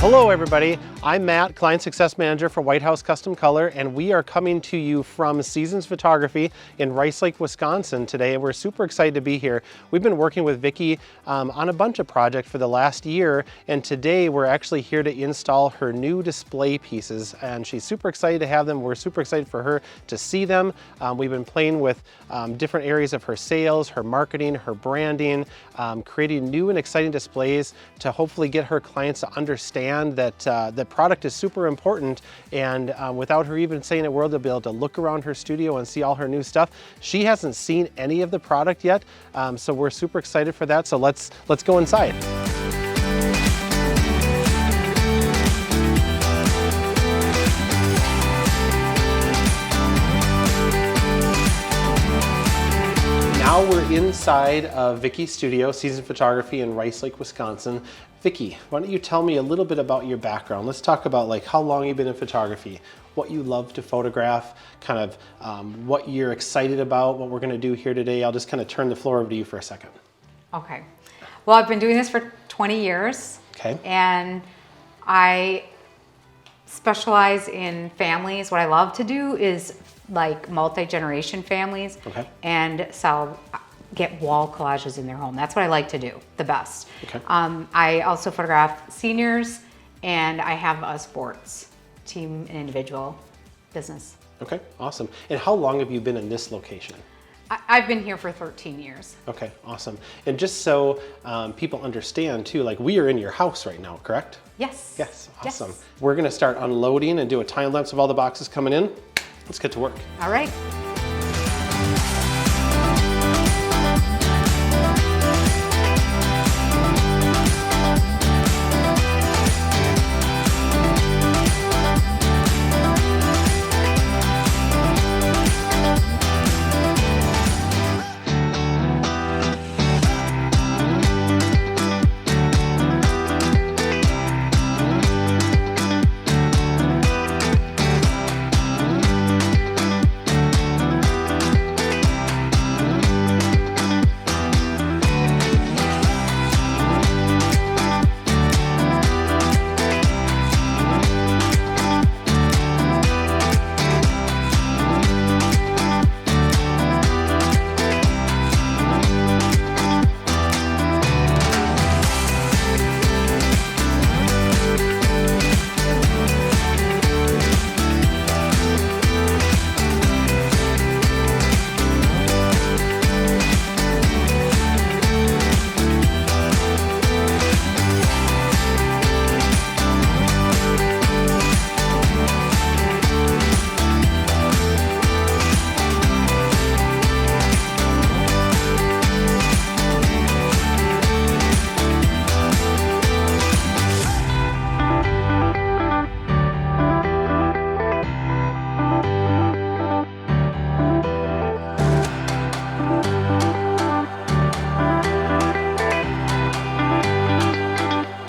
Hello everybody, I'm Matt, Client Success Manager for White House Custom Color, and we are coming to you from Seasons Photography in Rice Lake, Wisconsin today, and we're super excited to be here. We've been working with Vicki on a bunch of projects for the last year, and today we're actually here to install her new display pieces, and she's super excited to have them. We're super excited for her to see them. We've been playing with different areas of her sales, her marketing, her branding, creating new and exciting displays to hopefully get her clients to understand that the product is super important, and without her even saying a word, they'll be able to look around her studio and see all her new stuff. She hasn't seen any of the product yet, so we're super excited for that. So let's go inside. Now we're inside of Vicki's studio, Seasons Photography in Rice Lake, Wisconsin. Vicki, why don't you tell me a little bit about your background? Let's talk about like how long you've been in photography, what you love to photograph, kind of what you're excited about, what we're gonna do here today. I'll just kind of turn the floor over to you for a second. Okay. Well, I've been doing this for 20 years. Okay. And I specialize in families. What I love to do is like multi-generation families, okay, and get wall collages in their home. That's what I like to do the best. Okay. I also photograph seniors, and I have a sports team and individual business. Okay, awesome. And how long have you been in this location? I've been here for 13 years. Okay, awesome. And just so people understand too, like we are in your house right now, correct? Yes. Yes, awesome. Yes. We're gonna start unloading and do a time lapse of all the boxes coming in. Let's get to work. All right.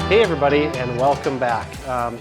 Hey everybody, and welcome back.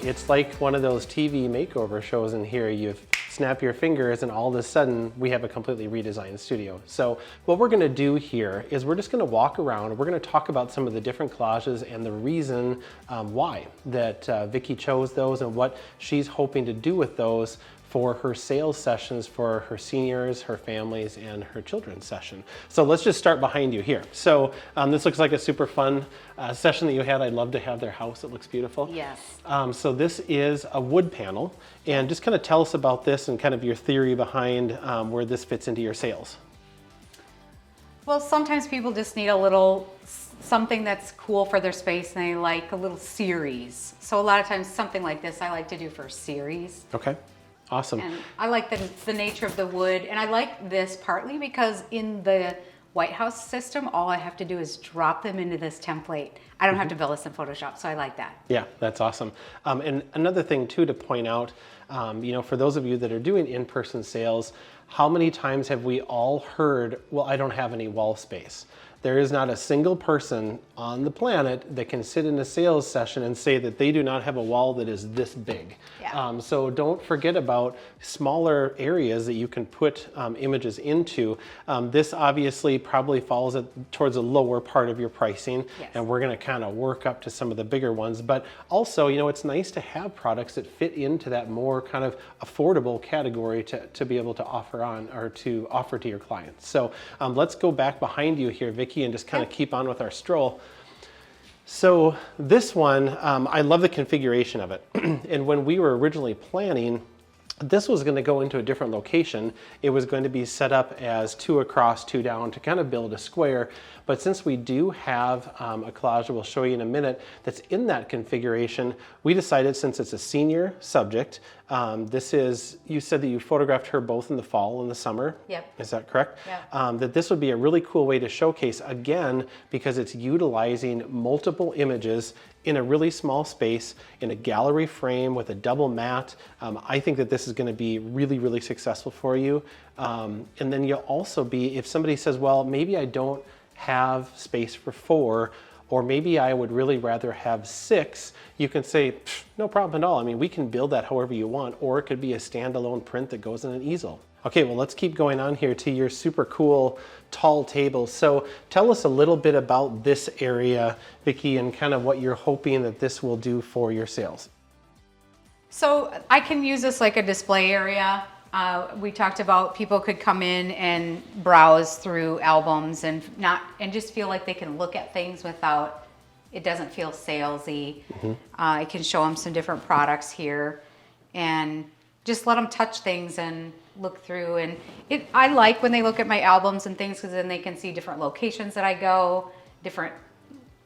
It's like one of those TV makeover shows in here. You snap your fingers and all of a sudden we have a completely redesigned studio. So what we're gonna do here is we're just gonna walk around. We're gonna talk about some of the different collages and the reason why that Vicki chose those and what she's hoping to do with those for her sales sessions for her seniors, her families, and her children's session. So let's just start behind you here. So this looks like a super fun session that you had. I'd love to have their house. It looks beautiful. Yes. So this is a wood panel, and just kind of tell us about this and kind of your theory behind where this fits into your sales. Well, sometimes people just need a little something that's cool for their space, and they like a little series. So a lot of times something like this I like to do for a series. Okay. Awesome. And I like the nature of the wood, and I like this partly because in the White House system, all I have to do is drop them into this template. I don't have to build this in Photoshop, so I like that. Yeah, that's awesome. And another thing too to point out, you know, for those of you that are doing in-person sales, how many times have we all heard, well, I don't have any wall space? There is not a single person on the planet that can sit in a sales session and say that they do not have a wall that is this big. Yeah. So don't forget about smaller areas that you can put images into. This obviously probably falls towards a lower part of your pricing, Yes. and we're going to kind of work up to some of the bigger ones. But also, you know, it's nice to have products that fit into that more kind of affordable category to be able to offer on or to offer to your clients. So let's go back behind you here, Vicki, and just kind of keep on with our stroll. So this one, I love the configuration of it. And when we were originally planning, this was going to go into a different location. It was going to be set up as 2 across, 2 down to kind of build a square. But since we do have a collage that we'll show you in a minute that's in that configuration, we decided, since it's a senior subject, you said that you photographed her both in the fall and the summer. Yep. Is that correct? Yep. That this would be a really cool way to showcase, again, because it's utilizing multiple images in a really small space, in a gallery frame with a double mat. I think that this is going to be really, really successful for you. And then you'll also be, if somebody says, well, maybe I don't have space for 4, or maybe I would really rather have 6, you can say, no problem at all. I mean, we can build that however you want, or it could be a standalone print that goes in an easel. Okay, well, let's keep going on here to your super cool tall table. So tell us a little bit about this area, Vicki, and kind of what you're hoping that this will do for your sales. So I can use this like a display area. We talked about people could come in and browse through albums and just feel like they can look at things without, it doesn't feel salesy. I can show them some different products here and just let them touch things and look through. And I like when they look at my albums and things, because then they can see different locations that I go, different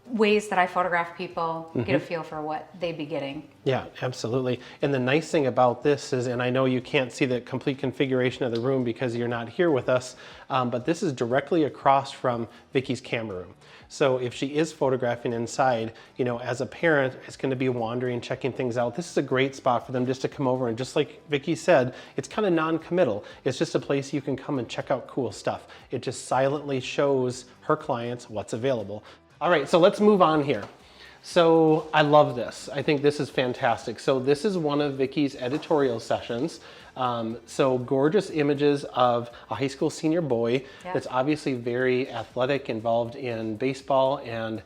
ways that I photograph people, get a feel for what they'd be getting. Yeah, absolutely. And the nice thing about this is, and I know you can't see the complete configuration of the room because you're not here with us, but this is directly across from Vicki's camera room. So if she is photographing inside, you know, as a parent, it's going to be wandering, checking things out. This is a great spot for them just to come over, and just like Vicki said, it's kind of non-committal. It's just a place you can come and check out cool stuff. It just silently shows her clients what's available. All right, so let's move on here. So I love this. I think this is fantastic. So this is one of Vicki's editorial sessions. So gorgeous images of a high school senior boy that's obviously very athletic, involved in baseball and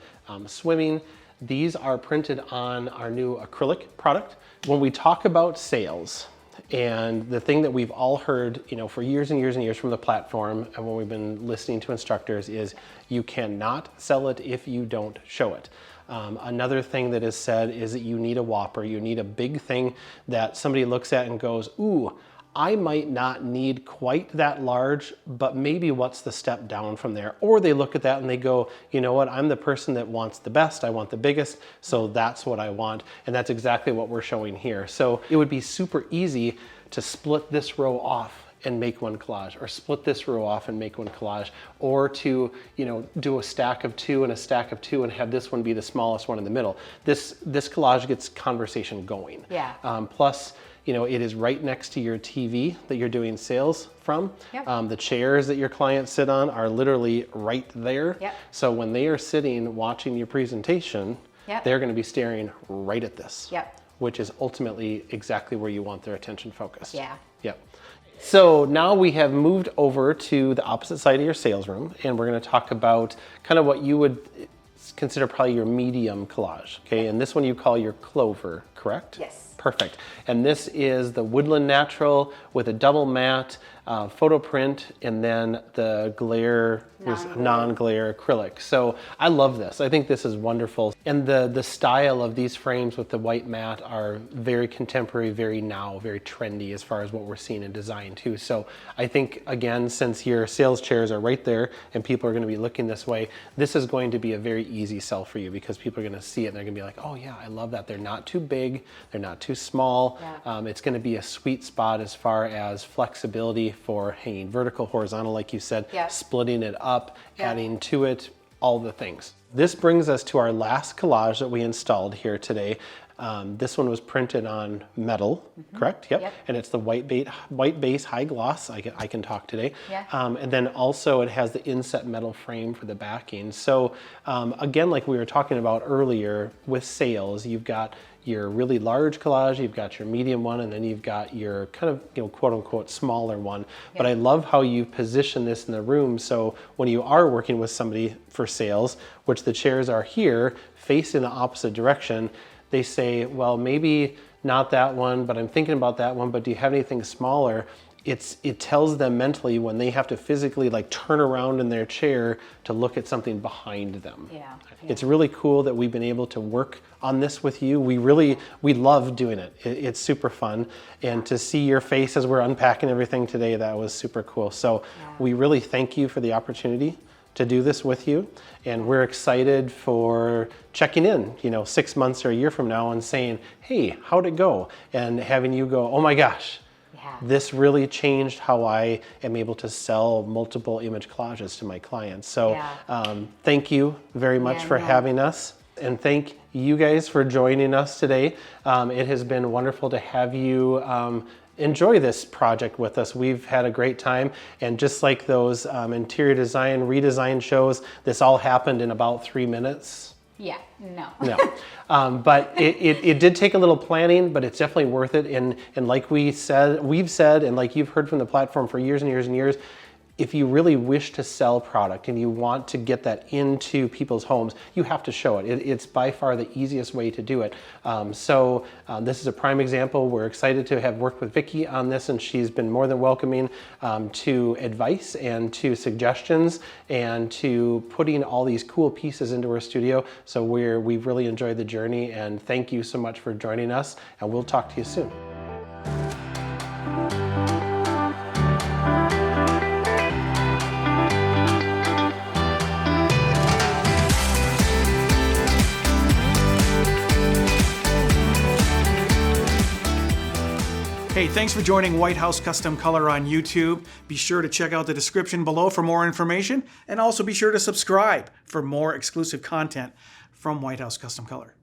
swimming. These are printed on our new acrylic product. When we talk about sales, and the thing that we've all heard, you know, for years and years and years from the platform, and when we've been listening to instructors, is you cannot sell it if you don't show it. Another thing that is said is that you need a whopper. You need a big thing that somebody looks at and goes, ooh, I might not need quite that large, but maybe what's the step down from there? Or they look at that and they go, you know what, I'm the person that wants the best, I want the biggest, so that's what I want. And that's exactly what we're showing here. So it would be super easy to split this row off and make one collage, or split this row off and make one collage, or to, you know, do a stack of 2 and a stack of 2 and have this one be the smallest one in the middle. This collage gets conversation going. Yeah. Plus, you know, it is right next to your TV that you're doing sales from. Yep. The chairs that your clients sit on are literally right there. Yep. So when they are sitting watching your presentation, they're going to be staring right at this. Yep. Which is ultimately exactly where you want their attention focused. Yeah. Yep. So now we have moved over to the opposite side of your sales room, and we're going to talk about kind of what you would consider probably your medium collage. Okay, and this one you call your clover, correct? Yes. Perfect. And this is the woodland natural with a double matte photo print, and then the glare, non-glare acrylic. So I love this. I think this is wonderful. And the style of these frames with the white matte are very contemporary, very now, very trendy as far as what we're seeing in design too. So I think, again, since your sales chairs are right there and people are going to be looking this way, this is going to be a very easy sell for you, because people are going to see it and they're going to be like, oh yeah, I love that. They're not too big, they're not too small. Yeah. It's going to be a sweet spot as far as flexibility for hanging vertical, horizontal, like you said, splitting it up, adding to it, all the things. This brings us to our last collage that we installed here today. This one was printed on metal, correct? Yep. And it's the white base high gloss. I can talk today. Yeah. And then also it has the inset metal frame for the backing. So again, like we were talking about earlier with sales, you've got your really large collage, you've got your medium one, and then you've got your kind of, you know, quote unquote smaller one. But I love how you position this in the room. So when you are working with somebody for sales, which the chairs are here, facing the opposite direction, they say, well, maybe not that one, but I'm thinking about that one, but do you have anything smaller? It tells them mentally when they have to physically like turn around in their chair to look at something behind them. Yeah. It's really cool that we've been able to work on this with you. We love doing it. It's super fun. And to see your face as we're unpacking everything today, that was super cool. So we really thank you for the opportunity to do this with you. And we're excited for checking in, you know, 6 months or a year from now and saying, hey, how'd it go? And having you go, oh my gosh, this really changed how I am able to sell multiple image collages to my clients. So thank you very much for having us. And thank you guys for joining us today. It has been wonderful to have you enjoy this project with us. We've had a great time. And just like those interior design, redesign shows, this all happened in about 3 minutes. Yeah, no. No, but it did take a little planning, but it's definitely worth it. And like we've said, and like you've heard from the platform for years and years and years, if you really wish to sell product and you want to get that into people's homes, you have to show it. It's by far the easiest way to do it. So this is a prime example. We're excited to have worked with Vicki on this, and she's been more than welcoming to advice and to suggestions and to putting all these cool pieces into our studio. So we've really enjoyed the journey, and thank you so much for joining us, and we'll talk to you soon. Hey, thanks for joining White House Custom Color on YouTube. Be sure to check out the description below for more information, and also be sure to subscribe for more exclusive content from White House Custom Color.